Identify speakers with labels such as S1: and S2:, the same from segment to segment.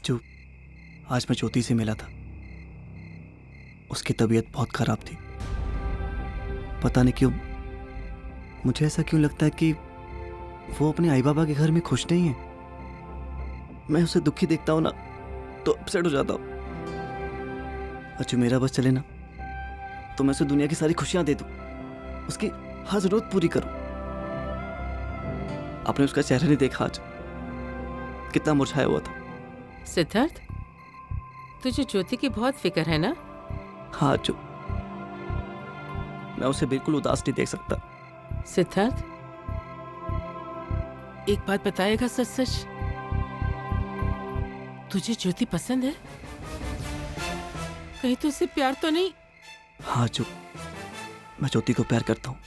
S1: अच्चू, आज मैं ज्योति से मिला था। उसकी तबीयत बहुत खराब थी। पता नहीं क्यों मुझे ऐसा क्यों लगता है कि वो अपने आई बाबा के घर में खुश नहीं है। मैं उसे दुखी देखता हूं ना तो अपसेट हो जाता हूं। अच्चू, मेरा बस चले ना तो मैं उसे दुनिया की सारी खुशियां दे दूं, उसकी हर जरूरत पूरी करूं। आपने उसका चेहरा नहीं देखा आज, कितना मुरझाया हुआ था।
S2: सिद्धार्थ, तुझे ज्योति की बहुत फिक्र है ना?
S1: हाँ अच्चू, मैं उसे बिल्कुल उदास नहीं देख सकता।
S2: सिद्धार्थ, एक बात बताएगा सच सच, तुझे ज्योति पसंद है? कहीं तो उससे प्यार तो नहीं?
S1: हाँ अच्चू, मैं ज्योति को प्यार करता हूँ।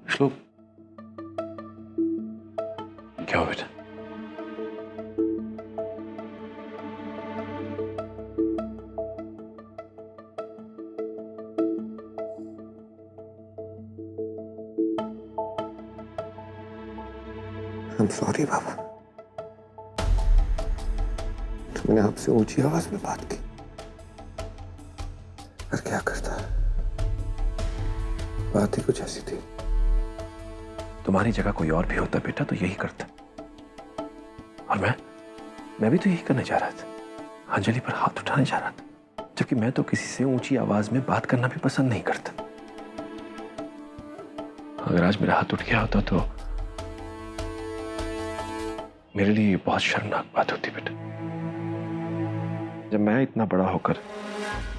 S3: श्लोक, क्या हो बेटा?
S4: I'm sorry बाबा, तो मैंने आपसे ऊंची आवाज में बात की, पर क्या करता, बात ही कुछ ऐसी थी।
S3: तुम्हारी जगह कोई और भी होता बेटा तो यही करता। और मैं भी तो यही करने जा रहा था, अंजलि पर हाथ उठाने जा रहा था, जबकि मैं तो किसी से ऊंची आवाज में बात करना भी पसंद नहीं करता। अगर आज मेरा हाथ उठ गया होता तो मेरे लिए ये बहुत शर्मनाक बात होती बेटा। जब मैं इतना बड़ा होकर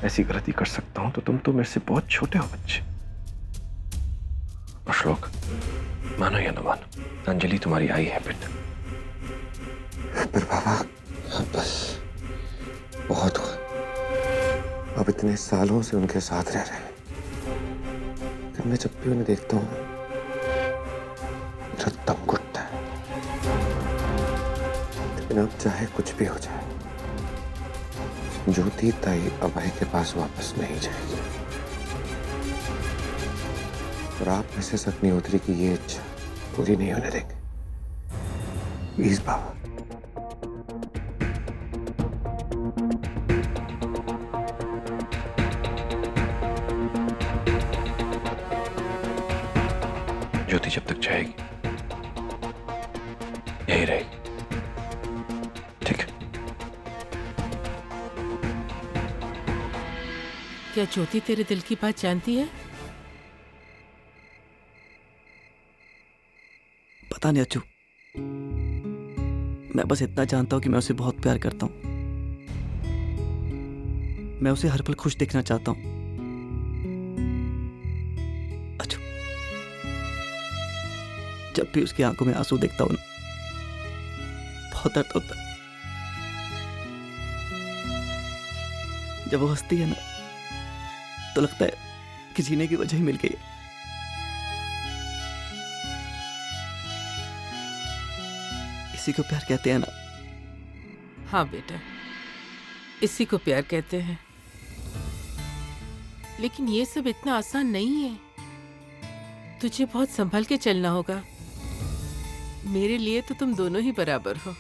S3: ऐसी गलती कर सकता हूं तो तुम तो मेरे से बहुत छोटे हो बच्चे। और श्लोक, मानो या न मानो, अंजलि तुम्हारी आई है बेटा।
S4: पर बाबा, अब बस बहुत हुआ। अब इतने सालों से उनके साथ रह रहे हैं कि मैं जब भी उन्हें देखता हूँ मेरा दम घुटता है। लेकिन अब चाहे कुछ भी हो जाए, ज्योति ताई अभय के पास वापस नहीं जाएगी। और आप में से अग्निहोत्री की ये इच्छा पूरी नहीं होने देंगे। प्लीज बाबा।
S3: ज्योति जब तक जाएगी यही रहेगी, ठीक है?
S2: क्या ज्योति तेरे दिल की बात जानती है?
S1: पता नहीं अच्चू, मैं बस इतना जानता हूं कि मैं उसे बहुत प्यार करता हूं। मैं उसे हर पल खुश देखना चाहता हूं। अच्चू, जब भी उसकी आंखों में आंसू देखता हूं ना, बहुत दर्द होता है। जब वो हंसती है ना तो लगता है कि जीने की वजह ही मिल गई है। इसी को प्यार कहते हैं ना?
S2: हाँ बेटा, इसी को प्यार कहते हैं। लेकिन ये सब इतना आसान नहीं है। तुझे बहुत संभल के चलना होगा। मेरे लिए तो तुम दोनों ही बराबर हो।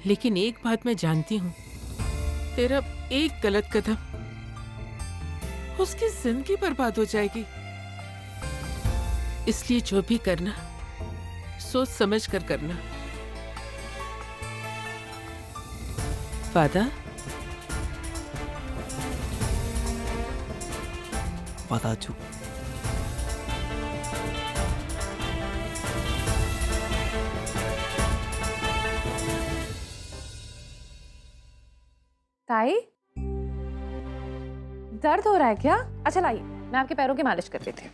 S2: लेकिन एक बात मैं जानती हूँ, तेरा एक गलत कदम उसकी जिंदगी बर्बाद हो जाएगी। इसलिए जो भी करना सोच समझ कर करना। वादा?
S1: वादा अच्चू।
S5: ताई, दर्द हो रहा है क्या? अच्छा लाइए, मैं आपके पैरों की मालिश कर देती हूँ।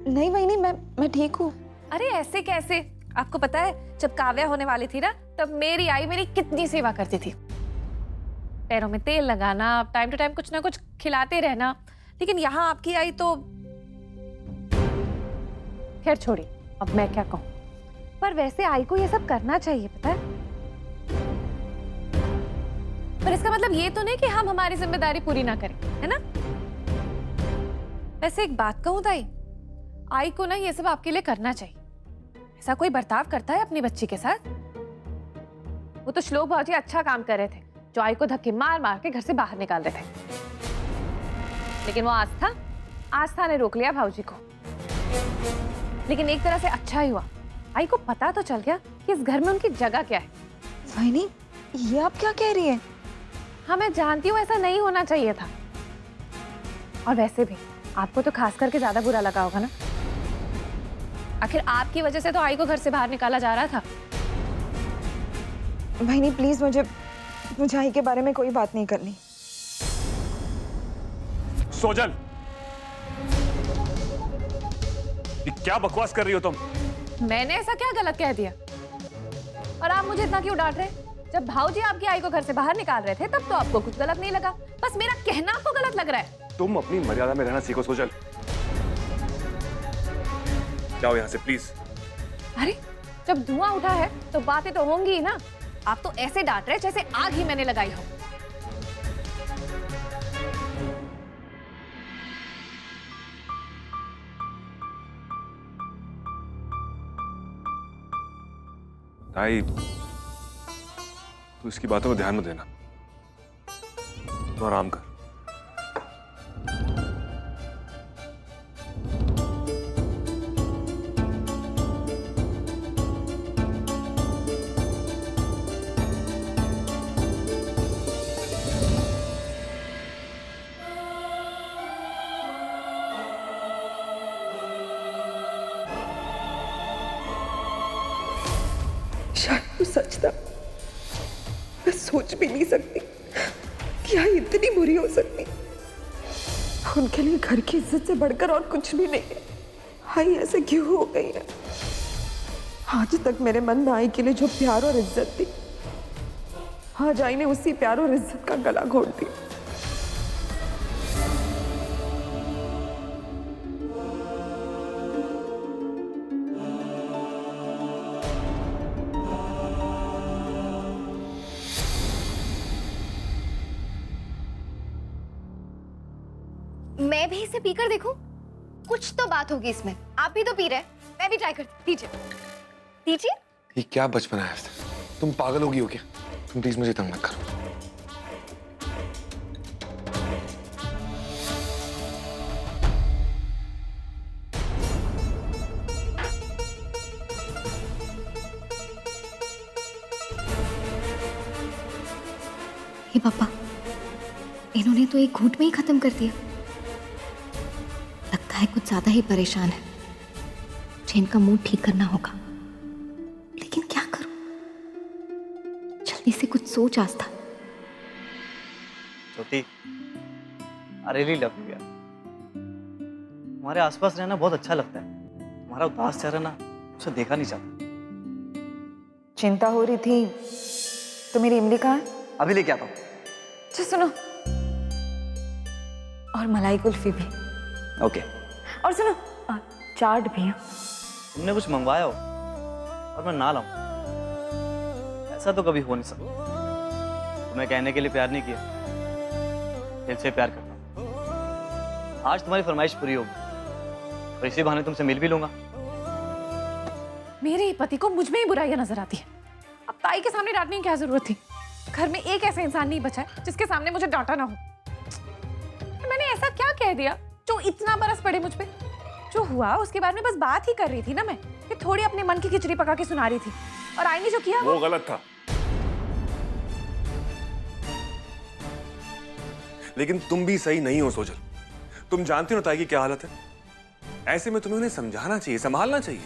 S6: नहीं वही नहीं, मैं ठीक हूँ।
S5: अरे ऐसे कैसे? आपको पता है जब काव्या होने वाली थी ना, तब मेरी आई मेरी कितनी सेवा करती थी। पैरों में तेल लगाना, टाइम टू टाइम कुछ ना कुछ खिलाते रहना। लेकिन यहाँ आपकी आई तो खैर छोड़ी, अब मैं क्या कहूँ। पर वैसे आई को ये सब करना चाहिए, पता है? पर इसका मतलब ये तो नहीं कि हम हमारी जिम्मेदारी पूरी ना करें, है ना? वैसे एक बात कहूं ताई, आई को ना ये सब आपके लिए करना चाहिए। ऐसा कोई बर्ताव करता है अपनी बच्ची के साथ? वो तो श्लोक भाजी अच्छा काम कर रहे थे, जो आई को धक्के मार मार के घर से बाहर निकाल रहे थे, लेकिन वो आस्था ने रोक लिया भाऊजी को। लेकिन एक तरह से अच्छा ही हुआ, आई को पता तो चल गया कि इस घर में उनकी जगह क्या है।
S6: वाहिनी, ये आप क्या कह रही हैं?
S5: हाँ, मैं जानती हूँ ऐसा नहीं होना चाहिए था, और वैसे भी आपको तो खास करके ज्यादा बुरा लगा होगा ना। आखिर आपकी वजह से तो आई को घर से बाहर निकाला जा रहा था।
S6: वाहिनी प्लीज, मुझे आई के बारे में कोई बात नहीं करनी।
S7: सोजल, ये क्या बकवास कर रही हो तुम?
S5: मैंने ऐसा क्या गलत कह दिया? और आप मुझे इतना क्यों डांट रहे? जब भाऊजी आपकी आई को घर से बाहर निकाल रहे थे तब तो आपको कुछ गलत नहीं लगा, बस मेरा कहना आपको गलत लग रहा है।
S7: तुम अपनी मर्यादा में रहना सीखो सोजल। जाओ यहाँ से प्लीज।
S5: अरे, जब धुआं उठा है तो बातें तो होंगी ही ना। आप तो ऐसे डांट रहे जैसे आग ही मैंने लगाई हो।
S7: ताई, तू इसकी बातों को ध्यान में देना, तो आराम कर।
S6: शायद वो सच था। मैं सोच भी नहीं सकती कि आई इतनी बुरी हो सकती। उनके लिए घर की इज्जत से बढ़कर और कुछ भी नहीं है। आई ऐसे क्यों हो गई है? आज तक मेरे मन में आई के लिए जो प्यार और इज्जत थी, आज आई ने उसी प्यार और इज्जत का गला घोट दिया।
S8: मैं भी इसे पीकर देखूं, कुछ तो बात होगी इसमें। आप भी तो पी रहे, मैं भी ट्राई करती। दीजिए दीजिए।
S4: ये क्या बचपना है? तुम पागल होगी हो क्या? तुम प्लीज मुझे तंग मत करो।
S8: हे पापा, इन्होंने तो एक घूंट में ही खत्म कर दिया। लगता है कुछ ज्यादा ही परेशान है। मुझे इनका मूड ठीक करना होगा, लेकिन क्या करूं? जल्दी से कुछ सोच आस्था।
S1: छोटी, आई रियली लव यू यार। तुम्हारे आसपास रहना बहुत अच्छा लगता है। तुम्हारा उदास चेहरा ना उसे देखा नहीं चाहता।
S6: चिंता हो रही थी तो मेरी इमली कहाँ है?
S1: अभी लेके आता हूँ।
S6: अच्छा सुनो, और मलाई कुल्फी भी।
S1: ओके।
S6: और सुनो, चाट भी है।
S1: तुमने कुछ मंगवाया हो और मैं ना लाऊं, ऐसा तो कभी हो नहीं सकता। तुम्हें कहने के लिए प्यार नहीं किया, दिल से प्यार करता हूं। आज तुम्हारी फरमाइश पूरी होगी और इसी बहाने तुमसे मिल भी लूंगा।
S5: मेरे पति को मुझ में ही बुराइयां नजर आती है। अब ताई के सामने डांटने की क्या जरूरत थी? घर में एक ऐसा इंसान नहीं बचा है जिसके सामने मुझे डांटा ना हो। मैंने ऐसा क्या कह दिया जो इतना बरस पड़े मुझ पे? जो हुआ उसके बारे में बस बात ही कर रही थी ना मैं, कि थोड़ी अपने मन की खिचड़ी पका के सुना रही थी। और आई ने जो किया
S7: वो गलत था, लेकिन तुम भी सही नहीं हो सोजल। तुम जानती हो ताई की क्या हालत है। ऐसे में तुम्हें उन्हें समझाना चाहिए, संभालना चाहिए।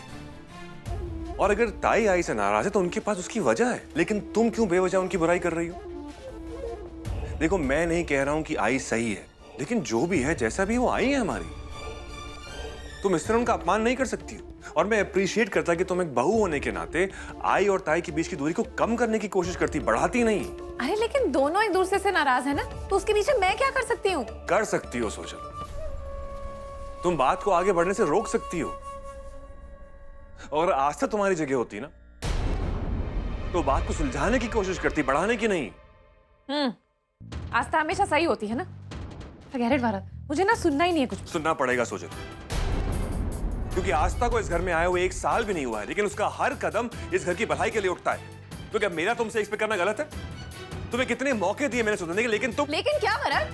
S7: और अगर ताई आई से नाराज है तो उनके पास उसकी वजह है, लेकिन तुम क्यों बेवजह उनकी बुराई कर रही हो? देखो, मैं नहीं कह रहा हूं कि आई सही है, लेकिन जो भी है, जैसा भी वो आई है हमारी, तुम इस तरह उनका अपमान नहीं कर सकती। और मैं अप्रिशिएट करता कि तुम एक बहू होने के नाते आई और ताई के बीच की दूरी को कम करने की कोशिश करती, बढ़ाती नहीं।
S5: अरे लेकिन दोनों एक दूसरे से नाराज है ना, तो उसके पीछे मैं क्या कर सकती हूँ?
S7: कर सकती हो सोजल, तुम बात को आगे बढ़ने से रोक सकती हो। और आस्था तुम्हारी जगह होती ना, तो बात को सुलझाने की कोशिश करती, बढ़ाने की नहीं।
S5: आस्था हमेशा सही होती है ना। Forget it, भरत, मुझे ना सुनना ही नहीं है कुछ।
S7: सुनना पड़ेगा सोजल, क्योंकि आस्था को इस घर में आए हुए 1 साल भी नहीं हुआ है, लेकिन उसका हर कदम इस घर की भलाई के लिए उठता है। तो क्या मेरा तुमसे एक्सपेक्ट करना गलत है? तुम्हें कितने मौके दिए मैंने सुनने के, लेकिन
S5: क्या भरत?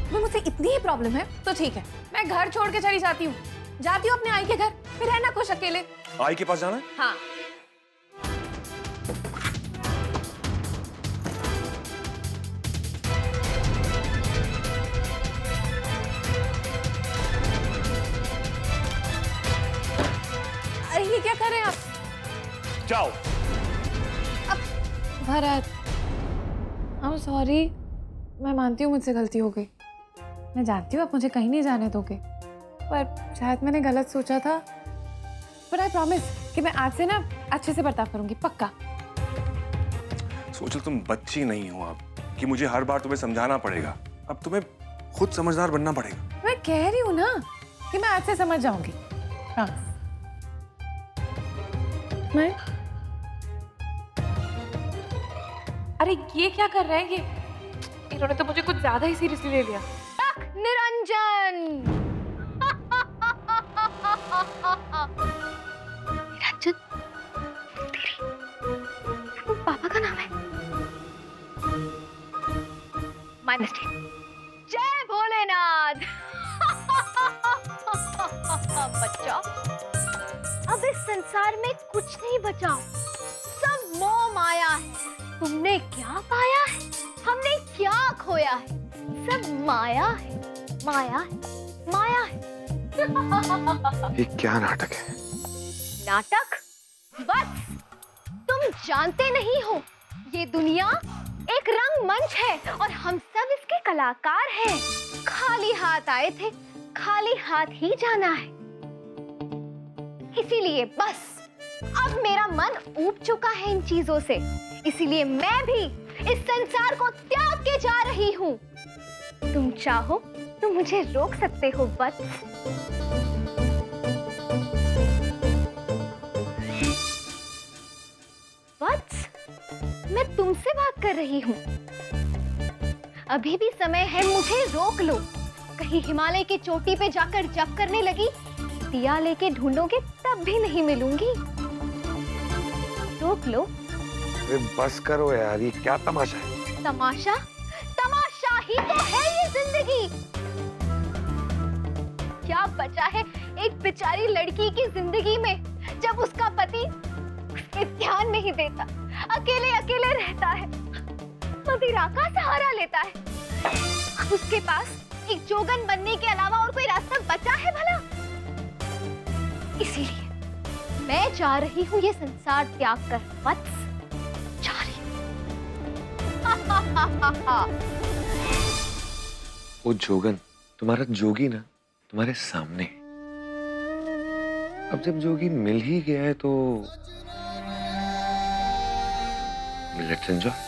S5: तुम्हें मुझसे इतनी ही प्रॉब्लम है तो ठीक है, मैं घर छोड़ के चली जाती हूँ, जाती हूँ अपने आई के घर, फिर रहना खुश अकेले।
S7: आई के पास जाना है?
S5: हाँ। अरे ये क्या कर रहे हैं आप?
S7: जाओ।
S5: अब भरत, I'm sorry, मैं मानती हूँ मुझसे गलती हो गई। मैं जानती हूँ आप मुझे कहीं नहीं जाने दोगे, पर शायद मैंने गलत सोचा था। पर आई प्रॉमिस कि मैं आज से ना अच्छे से बर्ताव करूंगी, पक्का।
S7: सोचल, तुम बच्ची नहीं हो अब कि मुझे हर बार तुम्हें समझाना पड़ेगा। अब तुम्हें खुद समझदार बनना पड़ेगा।
S5: मैं कह रही हूँ ना कि मैं आज से समझ जाऊंगी, प्रॉमिस। मैं अरे ये क्या कर रहे हैं ये? इन्होंने तो मुझे कुछ ज्यादा ही सीरियसली ले लिया।
S8: निरंजन निरंजन तेरी पापा का नाम है? My mistake. जय भोलेनाथ। बच्चा, अब इस संसार में कुछ नहीं बचा, सब मोह माया है। तुमने क्या पाया है, हमने क्या खोया है, सब माया है, माया है, माया है।
S4: ये क्या नाटक है?
S8: नाटक? बस तुम जानते नहीं हो, ये दुनिया एक रंगमंच है और हम सब इसके कलाकार हैं। खाली हाथ आए थे, खाली हाथ ही जाना है। इसीलिए बस अब मेरा मन ऊब चुका है इन चीजों से, इसीलिए मैं भी इस संसार को त्याग के जा रही हूँ। तुम चाहो तो मुझे रोक सकते हो वत्स। वत्स, मैं तुमसे बात कर रही हूँ। अभी भी समय है, मुझे रोक लो। कहीं हिमालय की चोटी पे जाकर जप करने लगी, दिया लेके ढूंढोगे तब भी नहीं मिलूंगी। रोक लो।
S4: अरे बस करो यार, ये क्या तमाशा है?
S8: तमाशा? तमाशा ही तो है ये जिंदगी। क्या बचा है एक बेचारी लड़की की जिंदगी में, जब उसका पति उसके ध्यान नहीं देता, अकेले अकेले रहता है, मदिरा का सहारा लेता है। अब उसके पास एक जोगन बनने के अलावा और कोई रास्ता बचा है भला? इसीलिए मैं जा रही हूँ ये संसार त्याग कर। वत्स, जा रही हूँ।
S4: वो जोगन, तुम्हारा जोगी ना तुम्हारे सामने। अब जब जोगी मिल ही गया है तो लेट्स एंजॉय।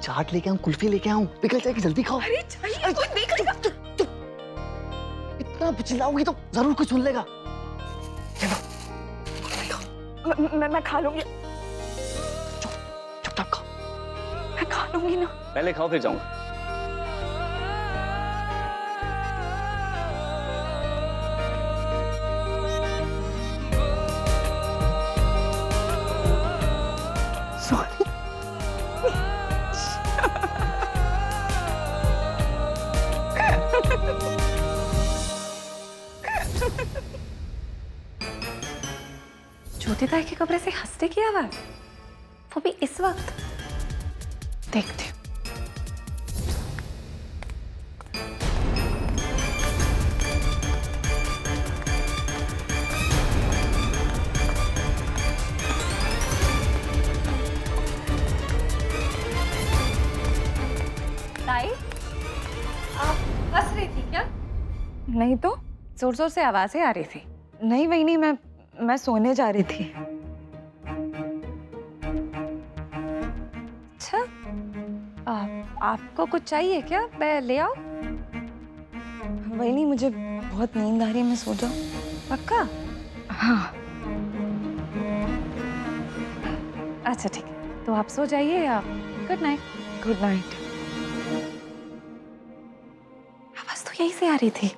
S1: चाट लेके आऊं, कुल्फी लेके आऊं, पिघल जाएगी, जल्दी खाओ।
S6: अरे चाहिए, कोई देख लेगा।
S1: इतना चिल्लाओगी तो जरूर कुछ सुन लेगा। चलो
S6: मैं खा लूंगी।
S1: चुपचाप खाओ।
S6: मैं खा लूंगी ना।
S9: पहले खाओ फिर जाऊंगा।
S1: सॉरी।
S5: ज्योति ताई के कमरे से हंसने की आवाज, वो भी इस वक्त। देखती हूँ। ताई, आप हंस रही थी क्या?
S6: नहीं तो
S5: जोर जोर से आवाजें आ रही थी।
S6: नहीं वही नहीं, मैं सोने जा रही थी।
S5: अच्छा, आपको कुछ चाहिए क्या? मैं ले आऊं?
S6: वही नहीं, मुझे बहुत नींद आ रही है, मैं सो जाऊं।
S5: पक्का?
S6: हाँ।
S5: अच्छा ठीक है, तो आप सो जाइए। आप गुड नाइट।
S6: Good night.
S5: आवाज तो यहीं से आ रही थी।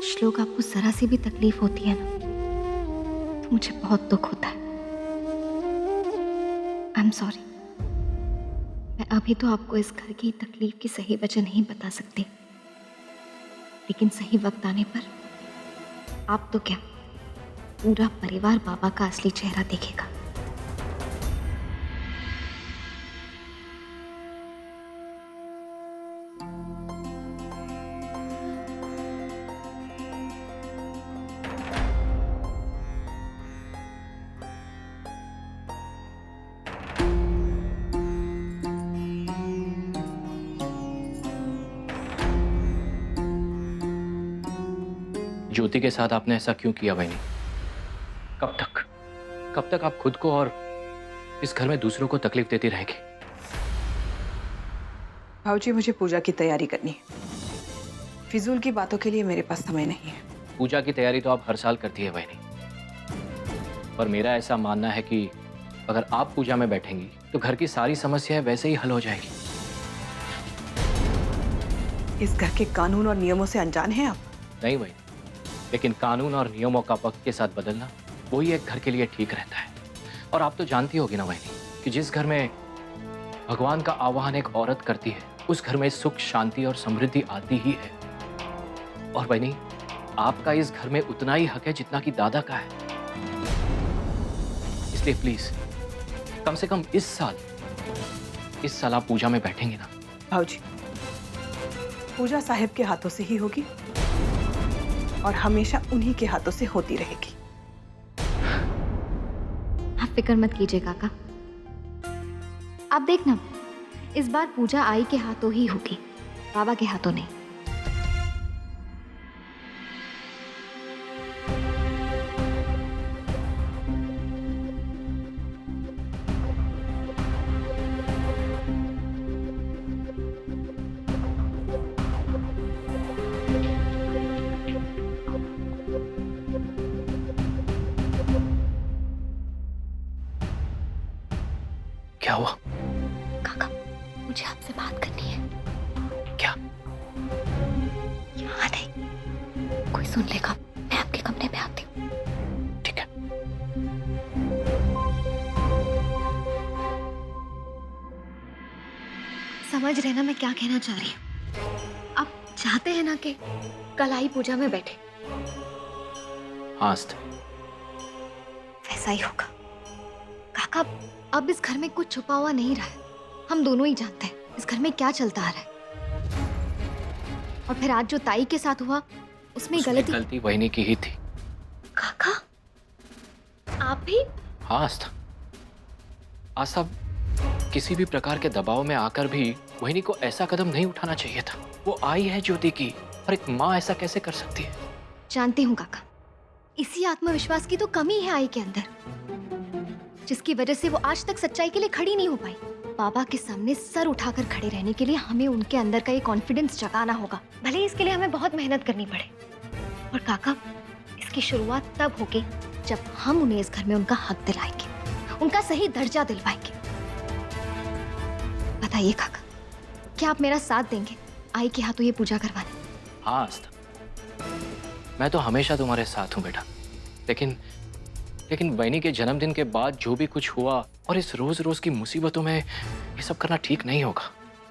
S8: श्लोक, आपको जरा सी भी तकलीफ होती है ना तो मुझे बहुत दुख होता है। I am sorry. मैं अभी तो आपको इस घर की तकलीफ की सही वजह नहीं बता सकती, लेकिन सही वक्त आने पर आप तो क्या, पूरा परिवार बाबा का असली चेहरा देखेगा।
S9: ज्योति के साथ आपने ऐसा क्यों किया बहनी? कब तक आप खुद को और इस घर में दूसरों को तकलीफ देती रहेगी?
S6: भाऊजी, मुझे पूजा की तैयारी करनी है। फिजूल की बातों के लिए मेरे पास समय नहीं है।
S9: पूजा की तैयारी तो आप हर साल करती है बहनी, पर मेरा ऐसा मानना है कि अगर आप पूजा में बैठेंगी तो घर की सारी समस्याएं वैसे ही हल हो जाएगी।
S6: इस घर के कानून और नियमों से अनजान हैं आप?
S9: नहीं बहनी, लेकिन कानून और नियमों का वक्त के साथ बदलना वही एक घर के लिए ठीक रहता है। और आप तो जानती होगी ना बहनी कि जिस घर में भगवान का आह्वान एक औरत करती है उस घर में सुख, शांति और समृद्धि आती ही है। और बहनी, आपका इस घर में उतना ही हक है जितना कि दादा का है। इसलिए प्लीज कम से कम इस साल आप पूजा में बैठेंगे ना?
S6: भाऊजी, पूजा साहिब के हाथों से ही होगी और हमेशा उन्हीं के हाथों से होती रहेगी।
S8: आप फिक्र मत कीजिए काका, आप देखना इस बार पूजा आई के हाथों ही होगी, बाबा के हाथों नहीं।
S9: क्या हुआ?
S8: काका, मुझे आपसे बात करनी है।
S9: क्या?
S8: यहाँ नहीं, कोई सुन लेगा। मैं आपके कमरे में आती हूँ।
S9: ठीक है।
S8: समझ रहे ना मैं क्या कहना चाह रही हूँ? आप चाहते हैं ना कि कल आई पूजा में बैठे?
S9: हाँ,
S8: वैसा ही होगा काका। अब इस घर में कुछ छुपा हुआ नहीं रहा है, हम दोनों ही जानते हैं। इस घर में क्या चलता आ रहा है। और फिर आज जो ताई के साथ हुआ उसमें
S9: गलती वहीनी की ही थी।
S8: काका, आप भी?
S9: हाँ आस्था, आस्था, किसी भी प्रकार के दबाव में आकर भी वहीनी को ऐसा कदम नहीं उठाना चाहिए था। वो आई है ज्योति की, और एक माँ ऐसा कैसे कर सकती है?
S8: जानती हूँ काका, इसी आत्मविश्वास की तो कमी है आई के अंदर, जिसकी वजह से वो आज तक सच्चाई के लिए खड़ी नहीं हो पाई। बाबा के सामने सर उठाकर खड़े रहने के लिए हमें उनके अंदर का ये कॉन्फिडेंस जगाना होगा, भले इसके लिए हमें बहुत मेहनत करनी पड़े। और काका, इसकी शुरुआत तब होगी जब हम उन्हें इस घर में उनका हक दिलाएंगे, उनका सही दर्जा दिलवाएंगे। बताइए काका, क्या आप मेरा साथ देंगे आई के हाथों ये पूजा करवाने?
S9: हाँ आस्था, मैं तो हमेशा तुम्हारे साथ हूँ बेटा, लेकिन वहीनी के जन्मदिन के बाद जो भी कुछ हुआ और इस रोज रोज की मुसीबतों में ये सब करना ठीक नहीं होगा।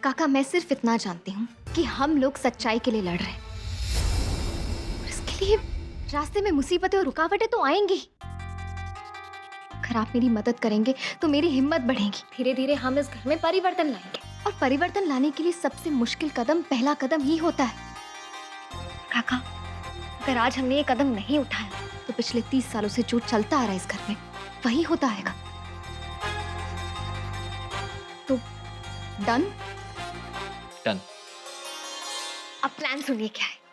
S8: काका, मैं सिर्फ इतना जानती हूँ कि हम लोग सच्चाई के लिए लड़ रहे हैं, और इसके लिए रास्ते में मुसीबतें और रुकावटें तो आएंगी ही। अगर आप मेरी मदद करेंगे तो मेरी हिम्मत बढ़ेगी। धीरे धीरे हम इस घर में परिवर्तन लाएंगे, और परिवर्तन लाने के लिए सबसे मुश्किल कदम पहला कदम ही होता है। काका, अगर आज हमने ये कदम नहीं उठाया तो पिछले 30 सालों से जो चलता आ रहा है इस घर में वही होता आएगा। तो डन?
S9: डन।
S8: अब प्लान सुनिए क्या है।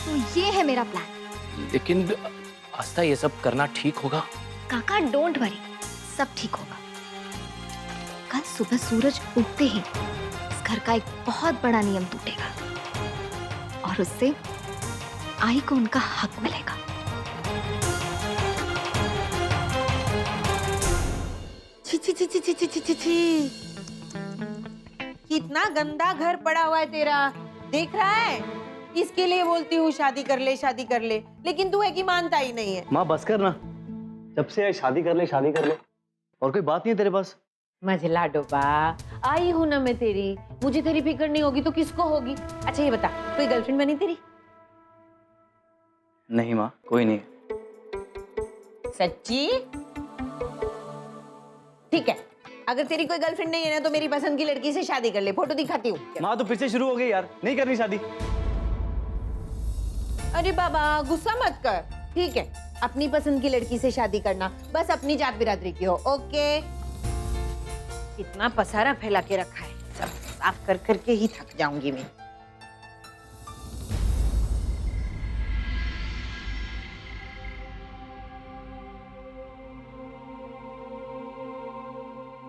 S8: तो ये है मेरा प्लान।
S9: लेकिन आस्था, ये सब करना ठीक होगा?
S8: काका, डोंट वरी, सब ठीक होगा। कल सुबह सूरज उगते ही इस घर का एक बहुत बड़ा नियम टूटेगा, और उससे आई को उनका हक मिलेगा।
S10: छी छी छी छी छी छी छी छी, कितना गंदा घर पड़ा हुआ है तेरा, देख रहा है? इसके लिए बोलती हूँ शादी कर ले, शादी कर ले, लेकिन तू है कि मानता ही नहीं है।
S1: माँ बस कर ना, जब से शादी कर ले शादी कर ले, और कोई बात नहीं है तेरे पास?
S10: मझला डोबा, आई हूँ ना मैं तेरी, मुझे तेरी फिक्र नहीं होगी तो किसको होगी? अच्छा ये बता, कोई गर्लफ्रेंड बनी तेरी?
S1: नहीं माँ, कोई नहीं।
S10: सच्ची? ठीक है, अगर तेरी कोई गर्लफ्रेंड नहीं है ना तो मेरी पसंद की लड़की से शादी कर ले, फोटो दिखाती हूँ।
S1: माँ तो फिर से शुरू हो गई यार, नहीं करनी शादी।
S10: अरे बाबा, गुस्सा मत कर, ठीक है? अपनी पसंद की लड़की से शादी करना, बस अपनी जात बिरादरी की हो, ओके? इतना पसारा फैला के रखा है, सब साफ कर करके ही थक जाऊंगी मैं।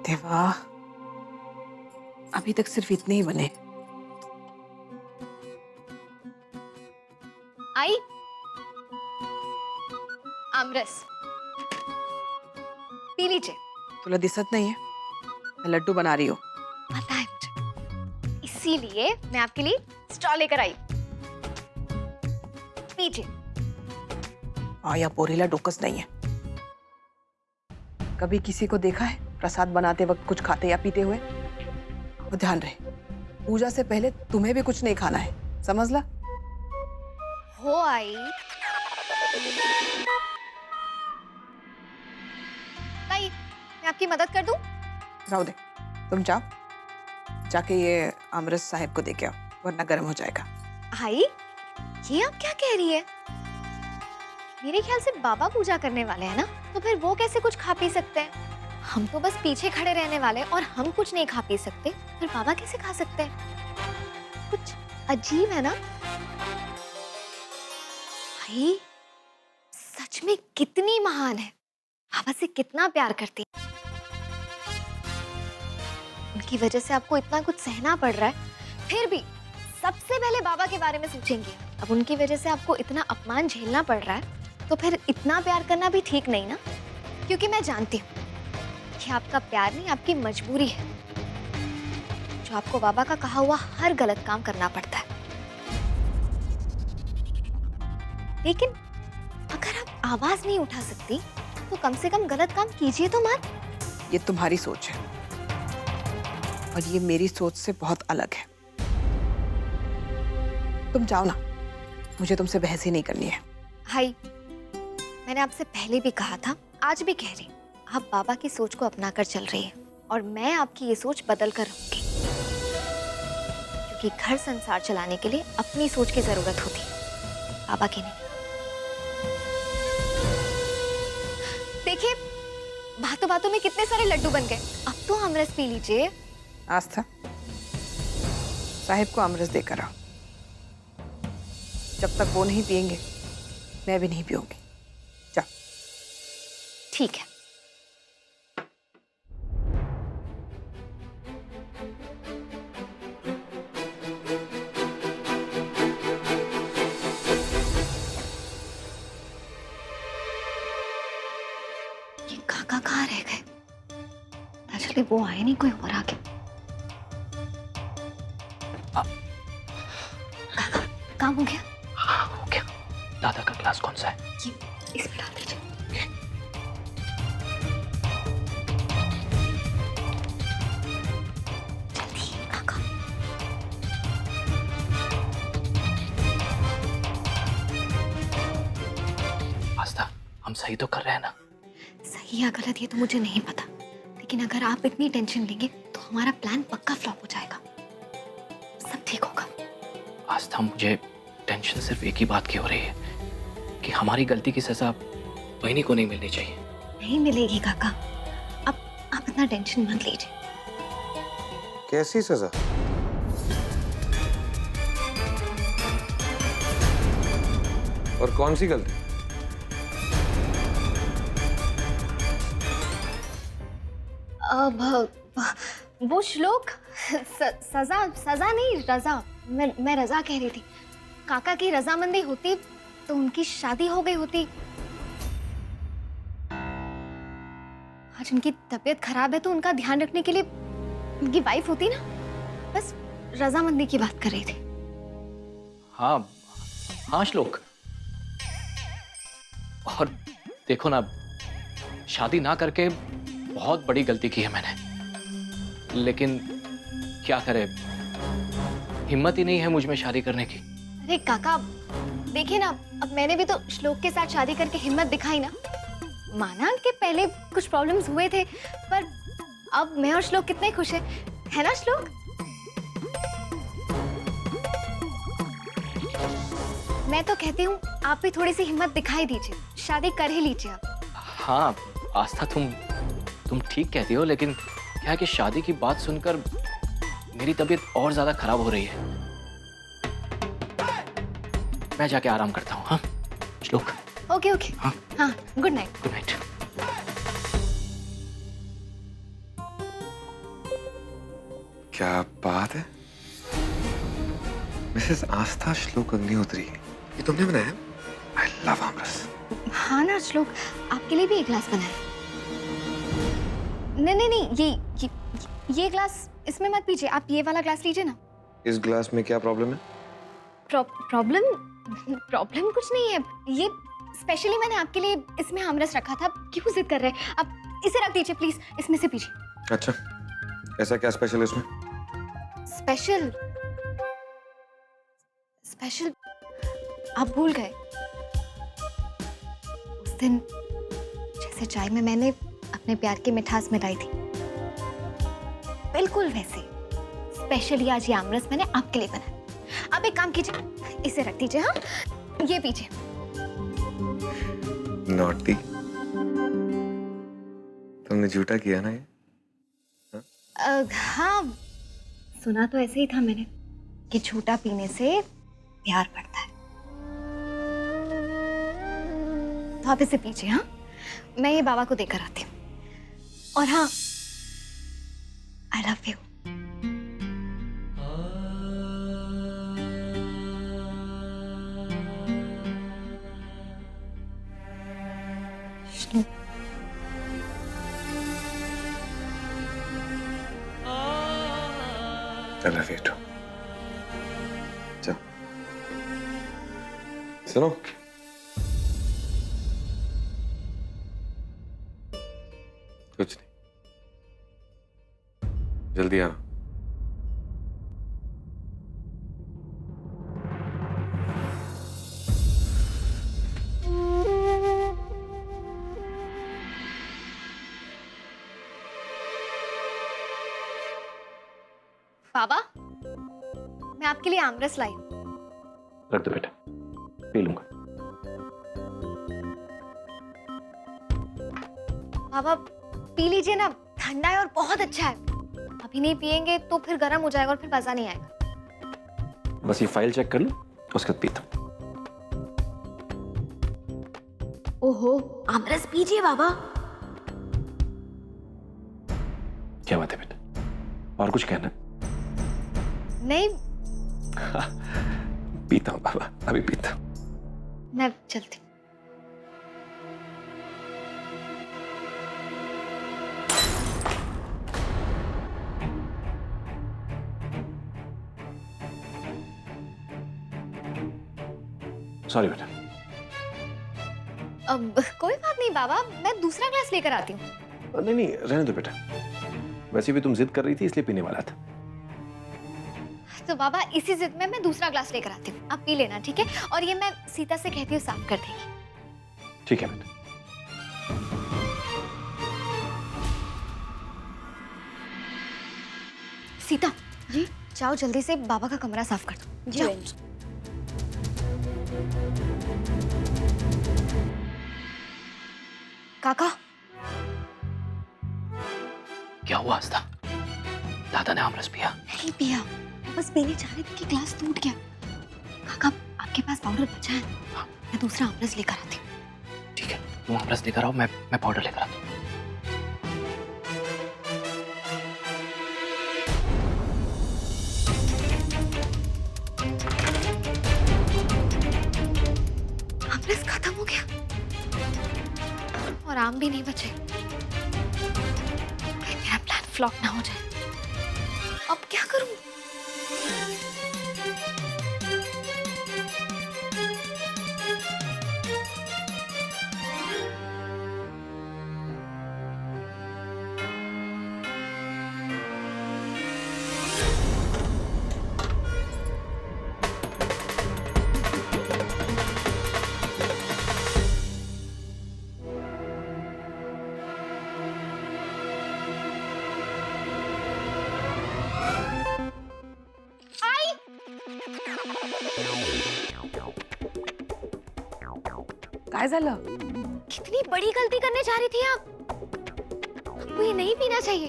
S6: देवा, अभी तक सिर्फ इतने ही बने।
S8: आई, आमरस पी लीजिए।
S6: तुला दिसत नहीं है, मैं लड्डू बना रही हूँ।
S8: पता है मुझे, इसीलिए मैं आपके लिए स्ट्रॉ लेकर आई। पीजिए।
S6: या पोरीला डोकस नहीं है। कभी किसी को देखा है प्रसाद बनाते वक्त कुछ खाते या पीते हुए? और ध्यान रहे, पूजा से पहले तुम्हें भी कुछ नहीं खाना है, समझ ला?
S8: हो आई। ताई, मैं आपकी मदद कर दूं?
S6: जाओ दे, तुम जाओ, जाके ये आमरस साहब को दे के आओ, वरना गर्म हो जाएगा।
S8: आई, ये आप क्या कह रही है? मेरे ख्याल से बाबा पूजा करने वाले हैं ना, तो फिर वो कैसे कुछ खा पी सकते हैं? हम तो बस पीछे खड़े रहने वाले हैं और हम कुछ नहीं खा पी सकते, फिर बाबा कैसे खा सकते हैं? कुछ अजीब है ना? भाई, सच में कितनी महान है, बाबा से कितना प्यार करती है। उनकी वजह से आपको इतना कुछ सहना पड़ रहा है, फिर भी सबसे पहले बाबा के बारे में सोचेंगे। अब उनकी वजह से आपको इतना अपमान झेलना पड़ रहा है, तो फिर इतना प्यार करना भी ठीक नहीं ना? क्योंकि मैं जानती हूँ कि आपका प्यार नहीं, आपकी मजबूरी है, जो आपको बाबा का कहा हुआ हर गलत काम करना पड़ता है। लेकिन अगर आप आवाज नहीं उठा सकती, तो कम से कम गलत काम कीजिए तो मत।
S6: ये तुम्हारी सोच है, और ये मेरी सोच से बहुत अलग है। तुम जाओ ना, मुझे तुमसे बहस ही नहीं करनी है।
S8: भाई, मैंने आपसे पहले भी कहा था, आज भी कह रही हूँ, आप बाबा की सोच को अपना कर चल रही है और मैं आपकी ये सोच बदल कर रहूंगी, क्योंकि घर संसार चलाने के लिए अपनी सोच की जरूरत होती है, बाबा की नहीं। देखिए, बातों बातों में कितने सारे लड्डू बन गए, अब तो आमरस पी लीजिए।
S6: आस्था, साहिब को आमरस देकर आओ। जब तक वो नहीं पिएंगे मैं भी नहीं पीऊंगी। जाओ।
S8: ठीक है। ये काका कहाँ रह गए? एक्चुअली वो आए नहीं, कोई और आ गया। काका, काम हो गया?
S9: हाँ, हो गया। दादा का ग्लास कौन सा है?
S8: ये इसमें डाल दीजिए। जल्दी काका।
S9: आस्था, हम सही तो कर रहे हैं ना?
S8: सही या गलत ये तो मुझे नहीं पता, लेकिन अगर आप इतनी टेंशन लेंगे तो हमारा प्लान पक्का फ्लॉप हो जाएगा। सब ठीक होगा।
S9: आस्था, मुझे टेंशन सिर्फ एक ही बात की हो रही है कि हमारी गलती की सजा वहीनी को नहीं मिलनी चाहिए।
S8: नहीं मिलेगी काका, अब आप इतना टेंशन मत लीजिए।
S4: कैसी सजा? और कौन सी गलती?
S8: अब वो श्लोक सजा सजा नहीं, रजा। मैं रजा कह रही थी। काका की रजामंदी होती तो उनकी शादी हो गई होती। आज उनकी तबीयत खराब है तो उनका ध्यान रखने के लिए उनकी वाइफ होती ना। बस रजामंदी की बात कर रही थी।
S9: हाँ हाँ श्लोक, और देखो ना, शादी ना करके बहुत बड़ी गलती की है मैंने, लेकिन क्या करे, हिम्मत ही नहीं है मुझ में शादी करने की।
S8: अरे काका, देखिए ना, अब मैंने भी तो श्लोक के साथ शादी करके हिम्मत दिखाई ना। माना कि पहले कुछ प्रॉब्लम्स हुए थे, पर अब मैं और श्लोक कितने खुश है ना श्लोक? मैं तो कहती हूँ आप भी थोड़ी सी हिम्मत दिखाई दीजिए, शादी कर ही लीजिए अब।
S9: हाँ आस्था, तुम ठीक कहती हो, लेकिन क्या है कि शादी की बात सुनकर मेरी तबीयत और ज्यादा खराब हो रही है। मैं जाके आराम करता हूँ। हाँ श्लोक।
S8: Okay okay.
S9: हाँ
S8: हाँ, गुड नाइट।
S9: Good night.
S4: क्या बात है? मिसेस आस्था श्लोक अग्निहोत्री, ये तुमने बनाया? आई लव आमरस।
S8: हाँ ना श्लोक, आपके लिए भी एक ग्लास बनाया। नहीं, ये ग्लास इसमें मत पीजिए, आप ये वाला ग्लास लीजिए ना।
S4: इस ग्लास में क्या प्रॉब्लम है?
S8: प्रॉब्लम कुछ नहीं है, ये स्पेशली मैंने आपके लिए इसमें आमरस रखा था। क्यों जिद कर रहे हैं? आप इसे रख दीजिए प्लीज, इसमें से पीजिए।
S4: अच्छा, ऐसा क्या स्पेशल है इसमें?
S8: स्पेशल आप भूल गए उस दिन जैसे चाय में मैंने अपने प्यार की मिठास मिलाई थी, बिल्कुल वैसे स्पेशली आज ये आमरस मैंने आपके लिए बनाया। आप एक काम कीजिए, इसे रख दीजिए। हाँ, ये पीजिए।
S4: नॉटी, तुमने झूठा किया ना ये?
S8: हाँ, सुना तो ऐसे ही था मैंने कि झूठा पीने से प्यार बढ़ता है। तो आप इसे पीजिए। हाँ, मैं ये बाबा को देकर आती हूँ। और हाँ, आई लव यू।
S4: चलो बेटो, जाओ। सुनो, कुछ नहीं, जल्दी आना।
S8: बाबा, मैं आपके लिए आमरस लाई हूँ।
S3: रख दो बेटा, पी लूंगा।
S8: बाबा पी लीजिए ना, ठंडा है और बहुत अच्छा है। अभी नहीं पियेंगे तो फिर गर्म हो जाएगा और फिर मजा नहीं आएगा।
S3: बस ये फाइल चेक कर लो, उसके बाद पीता हूं।
S8: ओहो, आमरस पीजिए बाबा।
S3: क्या बात है बेटा, और कुछ कहना?
S8: नहीं,
S3: पीता हूं बाबा, अभी पीता हूं।
S8: मैं चलती हूँ।
S3: सॉरी बेटा।
S8: अब कोई बात नहीं बाबा, मैं दूसरा ग्लास लेकर आती हूँ।
S3: नहीं नहीं, रहने दो बेटा। वैसे भी तुम जिद कर रही थी इसलिए पीने वाला था।
S8: तो बाबा इसी जिद में मैं दूसरा ग्लास लेकर आती हूँ, आप पी लेना, ठीक है? और ये मैं सीता से कहती हूँ साफ कर देगी।
S3: ठीक है बेटा।
S8: सीता जी, जाओ जल्दी से बाबा का कमरा साफ कर दो। जाओ। काका,
S9: क्या हुआ आस्था? दादा ने आमरस पिया?
S8: नहीं पिया, बस पीने जा रही थी कि ग्लास टूट गया। काका, आपके पास पाउडर बचा है? हाँ, मैं दूसरा आमरस लेकर आती हूँ।
S9: ठीक है, तुम आमरस लेकर आओ, मैं पाउडर लेकर आता हूँ।
S8: आमरस खत्म हो गया और आम भी नहीं बचे। कहीं मेरा प्लान फ्लॉप ना हो जाए। अब क्या करूं?
S6: काय झालं?
S8: कितनी बड़ी गलती करने जा रही थी आप। आपको ये नहीं पीना चाहिए।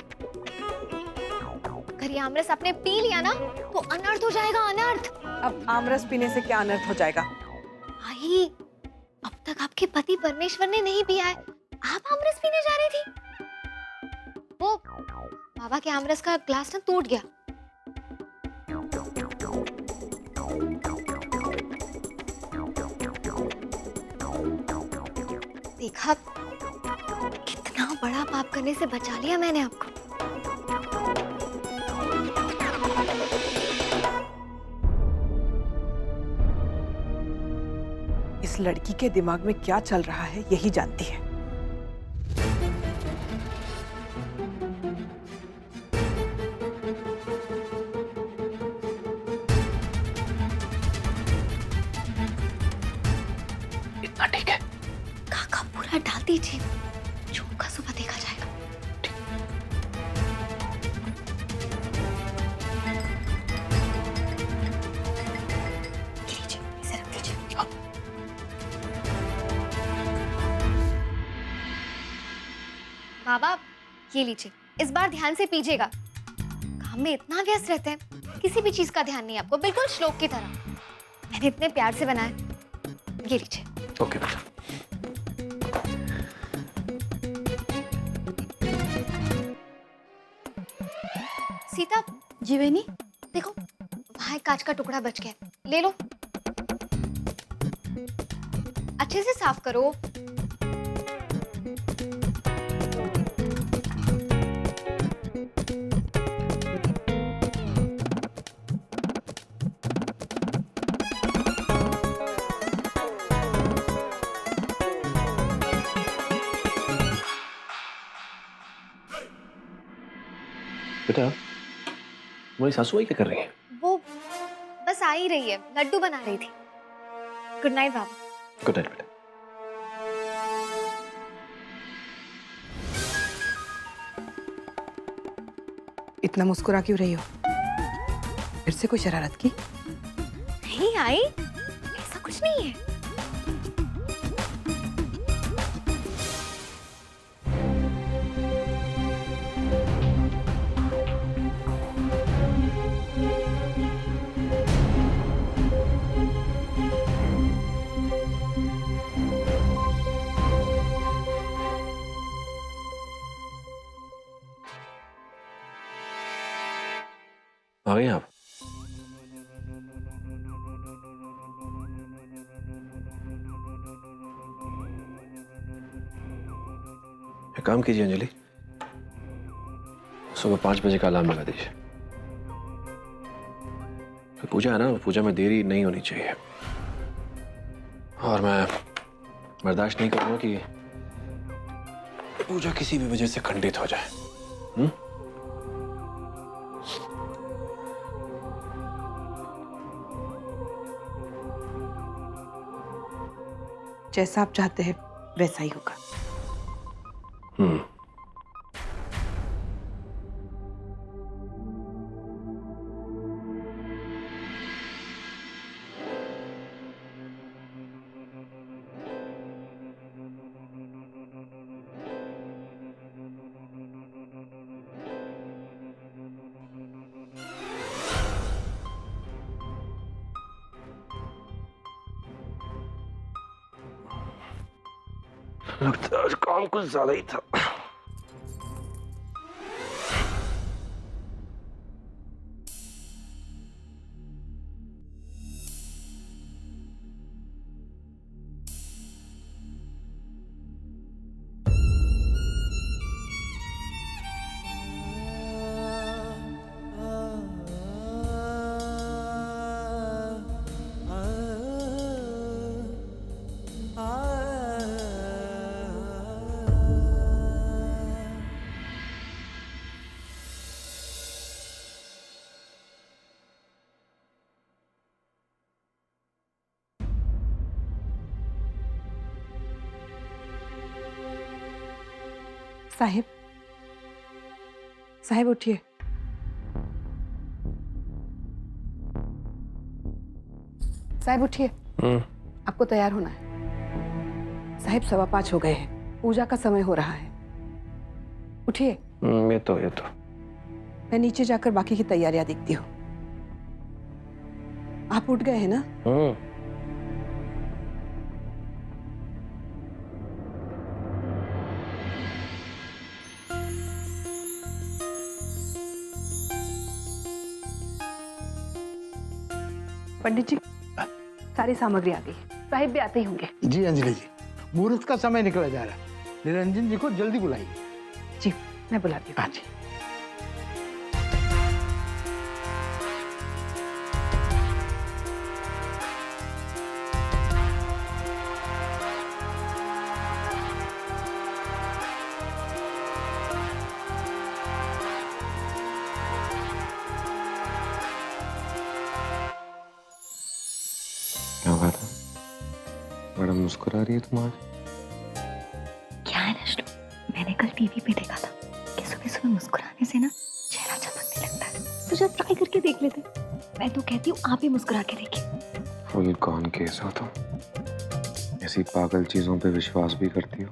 S8: अगर ये आमरस आपने पी लिया ना तो अनर्थ हो जाएगा, अनर्थ।
S6: अब आमरस पीने से क्या अनर्थ हो जाएगा?
S8: आई, अब तक आपके पति परमेश्वर ने नहीं पिया है, आप आमरस पीने जा रही थी। वो बाबा के आमरस का ग्लास ना टूट गया। देखा, कितना बड़ा पाप करने से बचा लिया मैंने आपको।
S6: इस लड़की के दिमाग में क्या चल रहा है यही जानती है।
S9: इतना ठीक है।
S8: काका पूरा डाल दीजिए, जो होगा सुबह देखा जाएगा। लीजिए, इसे रख दीजिए। बाबा ये लीजिए, इस बार ध्यान से पीजिएगा। काम में इतना व्यस्त रहते हैं, किसी भी चीज का ध्यान नहीं आपको, बिल्कुल श्लोक की तरह। मैंने इतने प्यार से बनाया। ये लीजिए।
S3: ओके बेटा।
S8: सीता जी, बेनी देखो, वहां एक कांच का टुकड़ा बच गया, ले लो। अच्छे से साफ करो।
S3: बेटा, तुम्हारी सासू माँ क्या कर रही है?
S8: वो बस आ ही रही है, लड्डू बना रही थी। गुड नाइट बाबा।
S3: गुड नाइट बेटा।
S6: इतना मुस्कुरा क्यों रही हो? फिर से कोई शरारत की?
S8: नहीं आई, ऐसा कुछ नहीं है।
S3: आ गए आप? एक काम कीजिए अंजलि, सुबह 5 बजे का अलार्म लगा दीजिए। पूजा है ना, पूजा में देरी नहीं होनी चाहिए। और मैं बर्दाश्त नहीं करूंगा कि पूजा किसी भी वजह से खंडित हो जाए।
S6: जैसा आप चाहते हैं वैसा ही होगा।
S3: लगता है आज काम कुछ ज्यादा ही था।
S6: साहिब, साहिब उठिए। साहिब उठिए, आपको तैयार होना है। साहिब 5:15 हो गए हैं, पूजा का समय हो रहा है। उठिए।
S3: ये तो
S6: मैं नीचे जाकर बाकी की तैयारियां देखती हूँ। आप उठ गए हैं ना? पंडित जी, सारी सामग्री आ गई है। साहिब भी आते ही होंगे।
S11: जी अंजलि जी, मुहूर्त का समय निकला जा रहा है। निरंजन जी को जल्दी बुलाइए।
S6: जी, मैं बुलाती हूँ।
S11: हाँ जी।
S4: क्या बात है, बड़ा मुस्कुरा रही है तुम आज।
S8: क्या है नशनु, मैंने कल टीवी पे देखा था कि सुबह सुबह मुस्कुराने से ना चेहरा चमकने लगता है। तो जब ट्राई करके देख लेते। मैं तो कहती हूँ आप ही मुस्कुरा के देखिए।
S4: फुल कौन केस हो तुम, ऐसी पागल चीजों पे विश्वास भी करती हो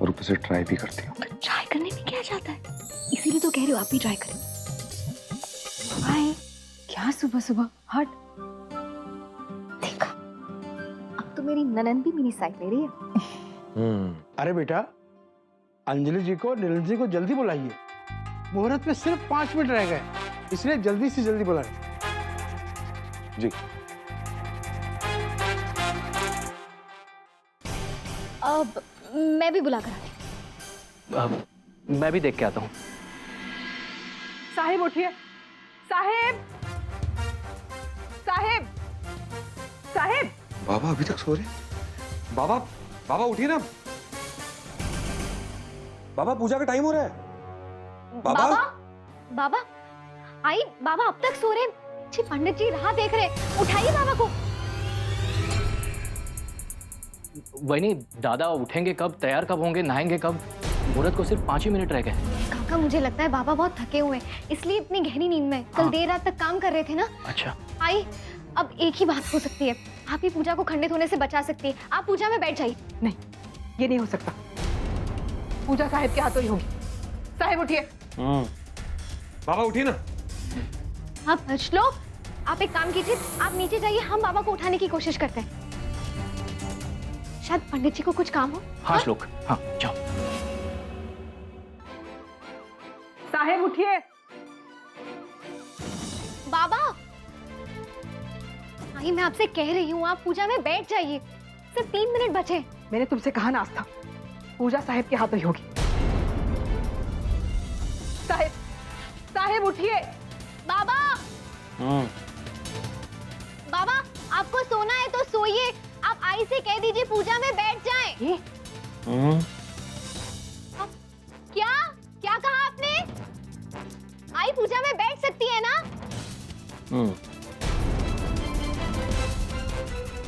S4: और ऊपर से ट्राई भी करती हो।
S8: तो ट्राई करने में क्या जाता है, इसीलिए तो कह रही हूँ आप भी ट्राई करें। हाय, क्या सुबह सुबह हट। देखा, अब तो मेरी ननंद भी मेरी साइड ले रही है।
S11: अरे बेटा, अंजलि जी को निरंजन जी को जल्दी बुलाइए। मुहूर्त में सिर्फ 5 मिनट रह गए, इसलिए जल्दी से जल्दी बुलाएं।
S4: जी।
S8: अब मैं भी बुला कर आती हूँ।
S9: मैं भी देख के आता हूँ।
S6: साहिब उठिए। साहिब, साहिब, साहिब।
S4: बाबा अभी तक सो रहे? बाबा, बाबा उठिए ना। बाबा पूजा का टाइम हो रहा है। बाबा,
S8: बाबा, आई बाबा अब तक सो रहे हैं। जी पंडित जी राह देख रहे हैं, उठाइए बाबा को।
S9: वही नहीं, दादा उठेंगे कब, तैयार कब होंगे, नहाएंगे कब? मुहूर्त को सिर्फ 5 ही मिनट रह गए।
S8: काका मुझे लगता है बाबा बहुत थके हुए हैं, इसलिए इतनी गहरी नींद में। कल देर रात तक काम कर रहे थे ना।
S9: अच्छा।
S8: आई, अब एक ही बात हो सकती है, आप ही पूजा को खंडित होने से बचा सकती है। आप पूजा में बैठ जाइए।
S6: नहीं, ये नहीं हो सकता। पूजा साहिब के हाथों ही होगी। साहिब उठिए।
S7: बाबा उठिए ना।
S8: आप श्लोक, आप एक काम कीजिए, आप नीचे जाइए, हम बाबा को उठाने की कोशिश करते हैं। शायद पंडित जी को कुछ काम हो।
S9: हाँ श्लोक, हाँ जाओ।
S6: साहिब उठिए।
S8: बाबा, आई मैं आपसे कह रही हूँ, आप पूजा में बैठ जाइए, सिर्फ 3 मिनट बचे।
S6: मैंने तुमसे कहा ना आस्था, पूजा साहिब के हाथों ही होगी। साहिब, साहिब उठिए।
S8: बाबा, बाबा आपको सोना है तो सोइए, आप आई से कह दीजिए पूजा में बैठ जाएं।
S6: ये
S8: क्या क्या कहा आपने? आई पूजा में बैठ सकती है ना?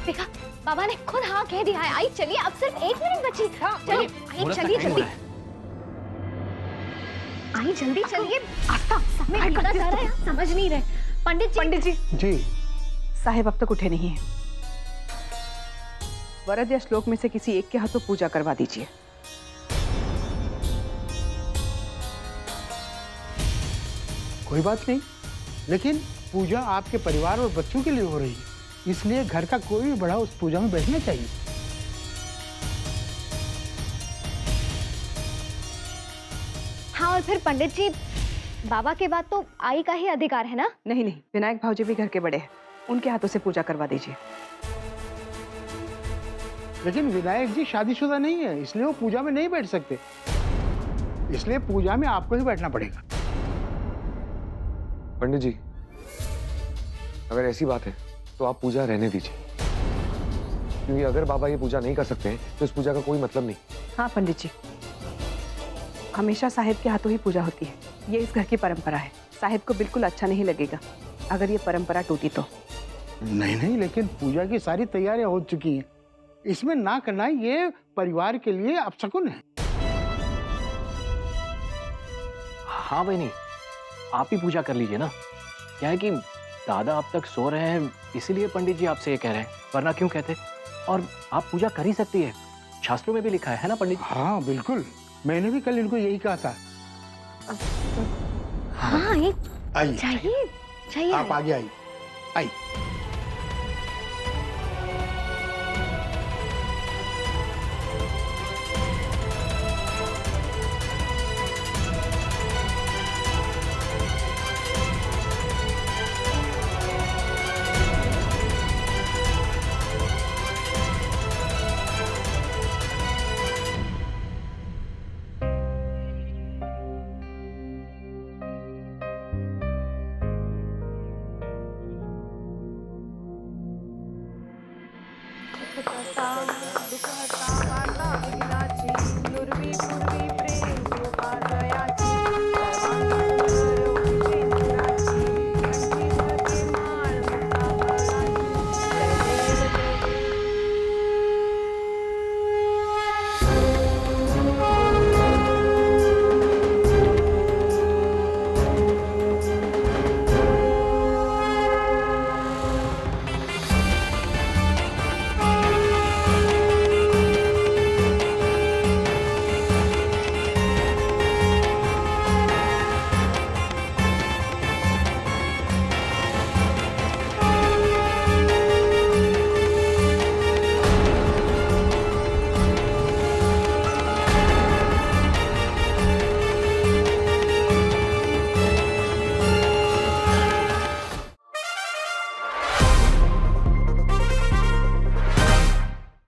S8: देखा, बाबा ने खुद हाँ कह दिया है। आई चलिए, अब सिर्फ 1 मिनट बची। चलिए आई, चलिए जल्दी। आई जल्दी चलिए।
S6: आस्था,
S8: समय बीतता जा रहा है, आप समझ नहीं रहे। पंडित जी
S11: जी।
S6: साहिब अब तक उठे नहीं हैं। वरद या श्लोक में से किसी एक के हाथों पूजा करवा दीजिए।
S11: कोई बात नहीं, लेकिन पूजा आपके परिवार और बच्चों के लिए हो रही है, इसलिए घर का कोई भी बड़ा उस पूजा में बैठना चाहिए।
S8: हाँ, और फिर पंडित जी, बाबा के बाद तो आई का ही अधिकार है ना?
S6: नहीं नहीं, विनायक भाऊजी भी घर के बड़े हैं, उनके हाथों से पूजा करवा दीजिए।
S11: लेकिन विनायक जी शादीशुदा नहीं है, इसलिए वो पूजा में नहीं बैठ सकते, इसलिए पूजा में आपको ही बैठना पड़ेगा।
S4: पंडित जी, अगर ऐसी बात है तो आप पूजा रहने दीजिए, क्योंकि अगर बाबा ये पूजा नहीं कर सकते हैं तो इस पूजा का कोई मतलब नहीं।
S6: हाँ पंडित जी, हमेशा साहिब के हाथों ही पूजा होती है, ये इस घर की परंपरा है। साहिब को बिल्कुल अच्छा नहीं लगेगा अगर ये परंपरा टूटी तो।
S11: नहीं नहीं, लेकिन पूजा की सारी तैयारियां हो चुकी हैं, इसमें ना करना ये परिवार के लिए अपशकुन है।
S9: हाँ बहनी, आप ही पूजा कर लीजिए ना। क्या है कि दादा अब तक सो रहे हैं, इसीलिए पंडित जी आपसे ये कह रहे हैं, वरना क्यों कहते। और आप पूजा कर ही सकती है, शास्त्रों में भी लिखा है ना पंडित जी?
S11: हाँ बिल्कुल, मैंने भी कल इनको यही कहा था।
S8: हाँ
S11: आइए,
S8: चाहिए चाहिए।
S11: आप आगे आइए। आइए।
S6: दुःखहर्ता वार्ता विघ्नाची, दुर्वी पूर्वी